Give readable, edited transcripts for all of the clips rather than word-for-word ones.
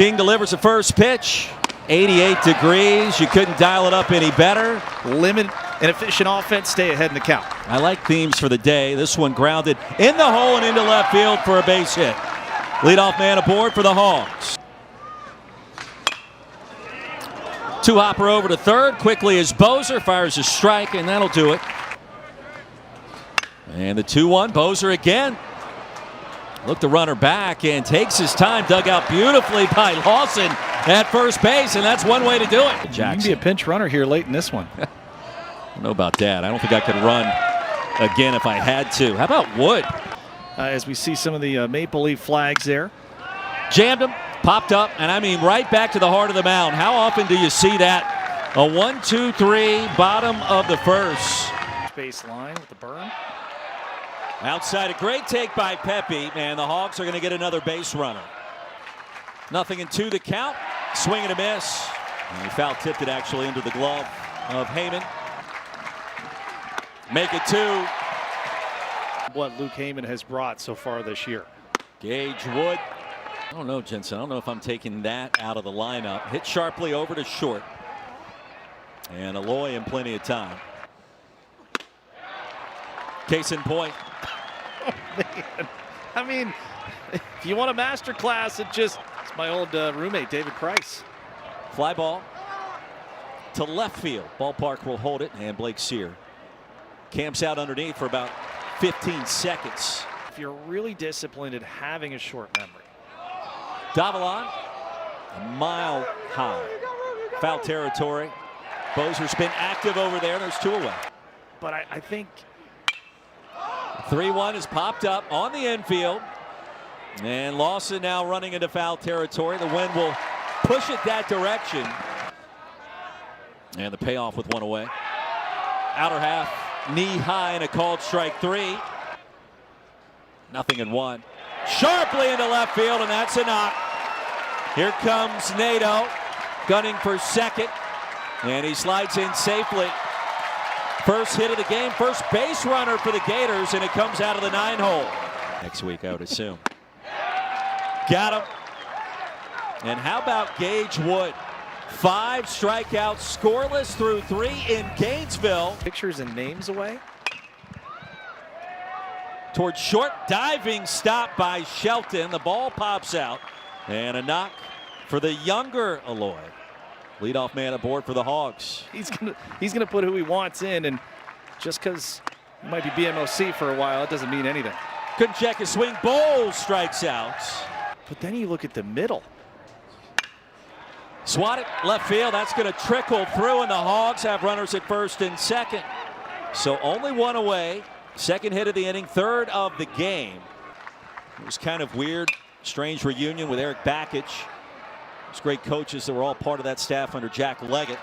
King delivers the first pitch. 88 degrees. You couldn't dial it up any better. Limit and efficient offense, stay ahead in the count. I like themes for the day. This one grounded in the hole and into left field for a base hit. Leadoff man aboard for the Hogs. Two-hopper over to third. Quickly as Bozer fires a strike, and that'll do it. And the 2-1. Bozer again. Look the runner back and takes his time. Dug out beautifully by Lawson at first base, and that's one way to do it. Jackson. You can be a pinch runner here late in this one. I don't know about that. I don't think I could run again if I had to. How about Wood? As we see some of the Maple Leaf flags there. Jammed him, popped up, and I mean right back to the heart of the mound. How often do you see that? A 1-2-3, bottom of the first. Baseline with the burn. Outside, a great take by Pepe, and the Hogs are going to get another base runner. 0-2 the count. Swing and a miss. And he foul tipped it actually into the glove of Heyman. Make it 2. What Luke Heyman has brought so far this year. Gage Wood. I don't know, Jensen. I don't know if I'm taking that out of the lineup. Hit sharply over to short. And Aloy in plenty of time. Case in point. Oh, man. I mean, if you want a master class, it's my old roommate, David Price. Fly ball to left field. Ballpark will hold it, and Blake Sear camps out underneath for about 15 seconds. If you're really disciplined at having a short memory. Davalon, a mile high. Foul territory. Bozer's been active over there. There's 2 away. But I think 3-1 is popped up on the infield. And Lawson now running into foul territory. The wind will push it that direction. And the payoff with 1 away. Outer half, knee high, and a called strike 3. 0-1. Sharply into left field, and that's a knock. Here comes Nato, gunning for second, and he slides in safely. First hit of the game, first base runner for the Gators, and it comes out of the 9-hole. Next week, I would assume. Got him. And how about Gage Wood? 5 strikeouts, scoreless through 3 in Gainesville. Pictures and names away. Towards short, diving stop by Shelton. The ball pops out, and a knock for the younger Aloy. Leadoff man aboard for the Hogs. He's gonna put who he wants in, and just because he might be BMOC for a while, it doesn't mean anything. Couldn't check his swing. Bowles strikes out. But then you look at the middle. Swatted left field. That's going to trickle through, and the Hogs have runners at first and second. So only 1 away. Second hit of the inning, 3rd of the game. It was kind of weird, strange reunion with Eric Bakich. Those great coaches that were all part of that staff under Jack Leggett.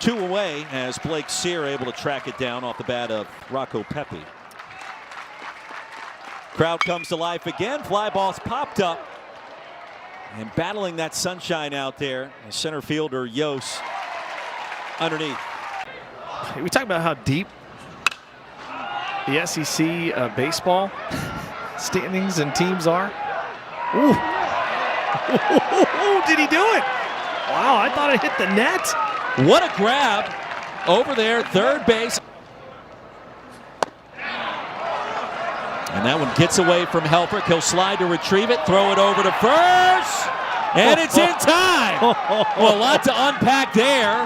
2 away as Blake Sear able to track it down off the bat of Rocco Pepe. Crowd comes to life again. Fly ball's popped up. And battling that sunshine out there, center fielder Yos underneath. We talk about how deep the SEC baseball standings and teams are. Ooh. Did he do it? Wow, I thought it hit the net. What a grab over there, third base. And that one gets away from Helfrich. He'll slide to retrieve it, throw it over to first, and it's in time. Well, a lot to unpack there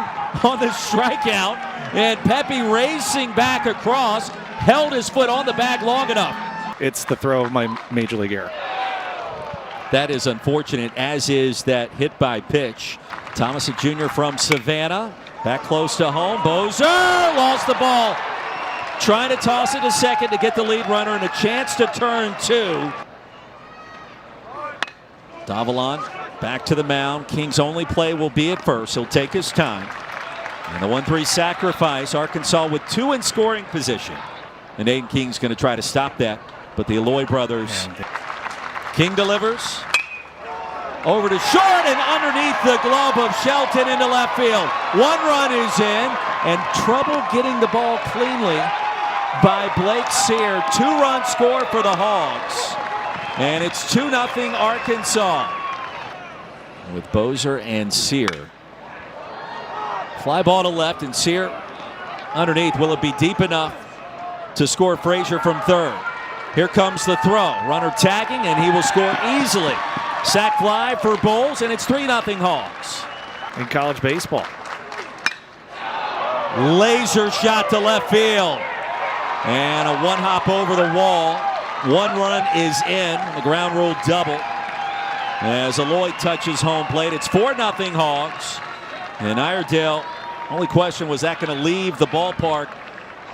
on the strikeout. And Pepe racing back across, held his foot on the bag long enough. It's the throw of my major league era. That is unfortunate, as is that hit by pitch. Thomas Jr. from Savannah, back close to home. Bozer lost the ball. Trying to toss it to second to get the lead runner and a chance to turn 2. Davalon back to the mound. King's only play will be at first. He'll take his time. And the 1-3 sacrifice. Arkansas with 2 in scoring position. And Aiden King's going to try to stop that. But the Aloy brothers. King delivers. Over to short and underneath the glove of Shelton into left field. 1 run is in, and trouble getting the ball cleanly by Blake Sear. 2-run score for the Hogs. And it's 2-0 Arkansas. with Bozer and Sear. Fly ball to left, and Sear underneath. Will it be deep enough to score Frazier from third? Here comes the throw. Runner tagging, and he will score easily. Sack fly for Bowles, and it's 3-0 Hogs. In college baseball. Laser shot to left field. And a one hop over the wall. One run is in. The ground rule double. As Aloy touches home plate, it's 4-0 Hogs. And Iredale, only question, was that going to leave the ballpark?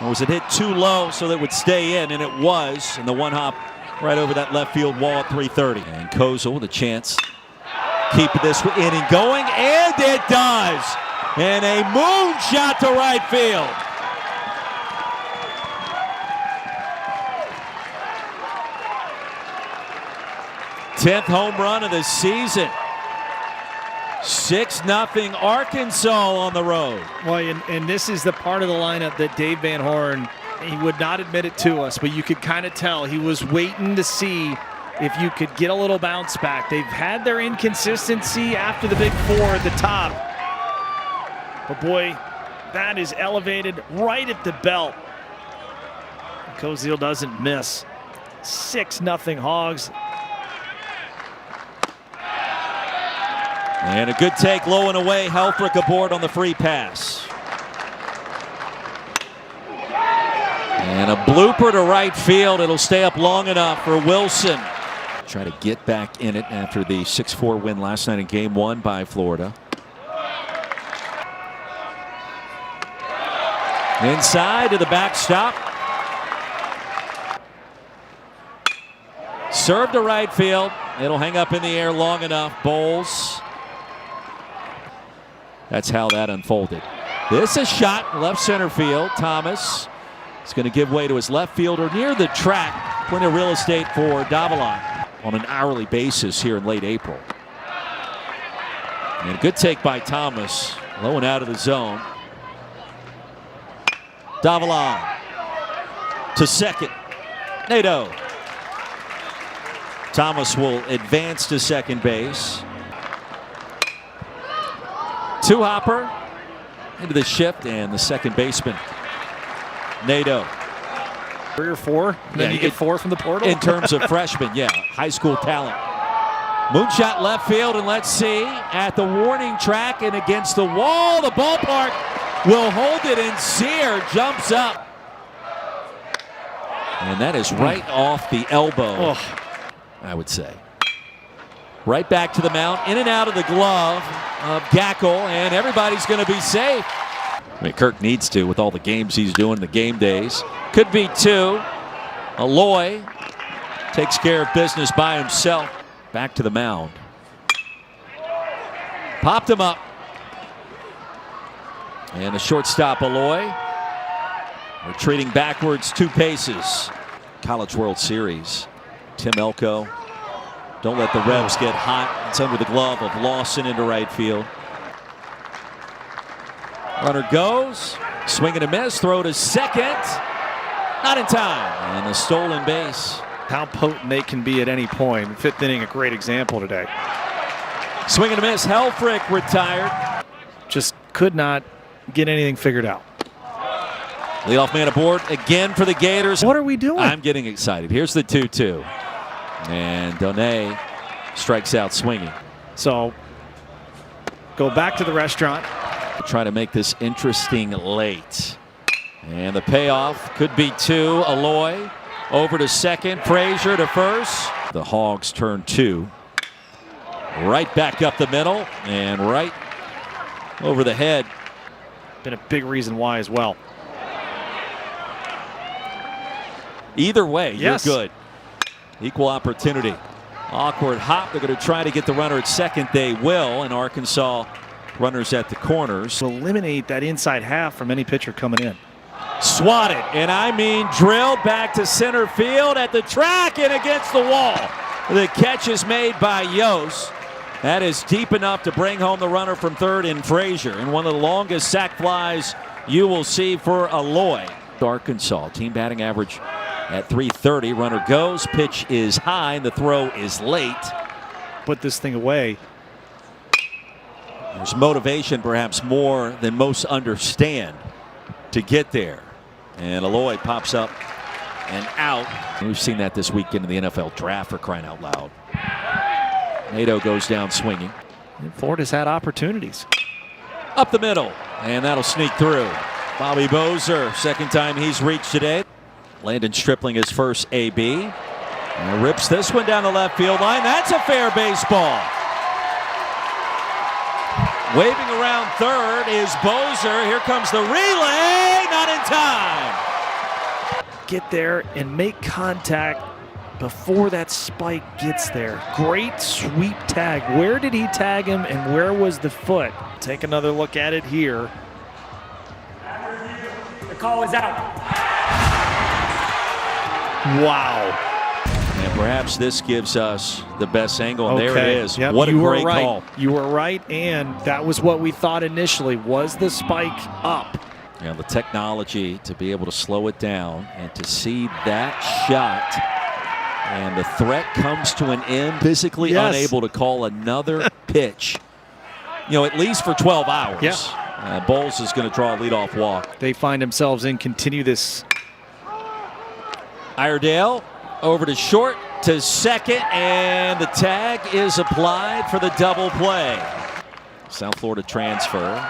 Or was it hit too low so that it would stay in? And it was. And the one hop right over that left field wall at 330. And Kozel with a chance. Keep this inning going. And it does. And a moon shot to right field. Tenth home run of the season. 6-0 Arkansas on the road. Well, and this is the part of the lineup that Dave Van Horn, he would not admit it to us, but you could kind of tell he was waiting to see if you could get a little bounce back. They've had their inconsistency after the big four at the top. But boy, that is elevated right at the belt. Kozel doesn't miss. 6-0 Hogs. And a good take low and away. Helfrich aboard on the free pass. And a blooper to right field. It'll stay up long enough for Wilson. Try to get back in it after the 6-4 win last night in game one by Florida. Inside to the backstop. Serve to right field. It'll hang up in the air long enough. Bowles. That's how that unfolded. This is shot left center field. Thomas is going to give way to his left fielder near the track. Plenty of real estate for Davila on an hourly basis here in late April. And a good take by Thomas. Low and out of the zone. Davila to second. Nadeau. Thomas will advance to second base. Two-hopper into the shift, and the second baseman, Nadeau. 3 or 4? Then you get 4 from the portal? In terms of freshmen, yeah, high school talent. Moonshot left field, and let's see, at the warning track and against the wall, the ballpark will hold it, and Sear jumps up. And that is right off the elbow, I would say. Right back to the mound, in and out of the glove of Gackle, and everybody's going to be safe. I mean, Kirk needs to with all the games he's doing, the game days. Could be 2. Aloy takes care of business by himself. Back to the mound. Popped him up. And the shortstop, Aloy, retreating backwards 2 paces. College World Series. Tim Elko. Don't let the Rebs get hot. It's under the glove of Lawson into right field. Runner goes. Swing and a miss. Throw to second. Not in time. And the stolen base. How potent they can be at any point. 5th inning, a great example today. Swing and a miss. Helfrich retired. Just could not get anything figured out. Leadoff man aboard again for the Gators. What are we doing? I'm getting excited. Here's the 2-2. And Donay strikes out swinging. So go back to the restaurant. Try to make this interesting late. And the payoff could be 2. Aloy over to second. Frazier to first. The Hogs turn 2. Right back up the middle and right over the head. Been a big reason why as well. Either way, yes. You're good. Equal opportunity. Awkward hop. They're going to try to get the runner at second. They will. And Arkansas runners at the corners. To eliminate that inside half from any pitcher coming in. Swatted, and I mean drilled back to center field at the track and against the wall. The catch is made by Yost. That is deep enough to bring home the runner from third in Frazier. And one of the longest sac flies you will see for Aloy. Arkansas, team batting average at 330. Runner goes, pitch is high, and the throw is late. Put this thing away. There's motivation perhaps more than most understand to get there. And Aloy pops up and out. We've seen that this weekend in the NFL draft, for crying out loud. Nato goes down swinging. And Florida's had opportunities. Up the middle, and that'll sneak through. Bobby Bozer, second time he's reached today. Landon Stripling his first AB. And rips this one down the left field line. That's a fair baseball. Waving around third is Bozer. Here comes the relay, not in time. Get there and make contact before that spike gets there. Great sweep tag. Where did he tag him and where was the foot? Take another look at it here. The call is out. Wow. And perhaps this gives us the best angle, and there it is. Yep, what a great right. call. You were right, and that was what we thought initially. Was the spike up? You know, the technology to be able to slow it down and to see that shot, and the threat comes to an end. Physically unable to call another pitch, you know, at least for 12 hours. Yeah. Bowles is going to draw a leadoff walk. They find themselves in, continue this. Iredale over to short, to second, and the tag is applied for the double play. South Florida transfer.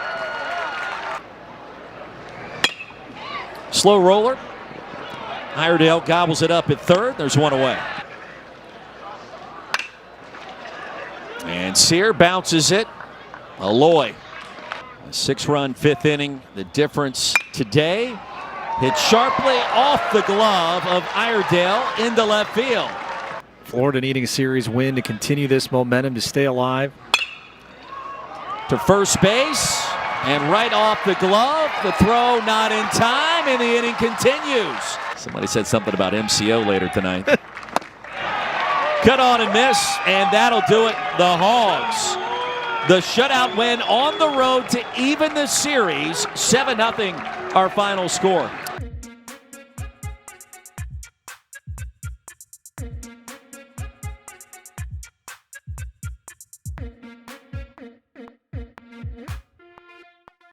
Slow roller. Iredale gobbles it up at third. There's one away. And Sear bounces it. Aloy. A 6-run fifth inning. The difference today. Hit sharply off the glove of Iredale into left field. Florida needing a series win to continue this momentum to stay alive. To first base, and right off the glove, the throw not in time, and the inning continues. Somebody said something about MCO later tonight. Cut on and miss, and that'll do it. The Hogs, the shutout win on the road to even the series. 7-0 our final score.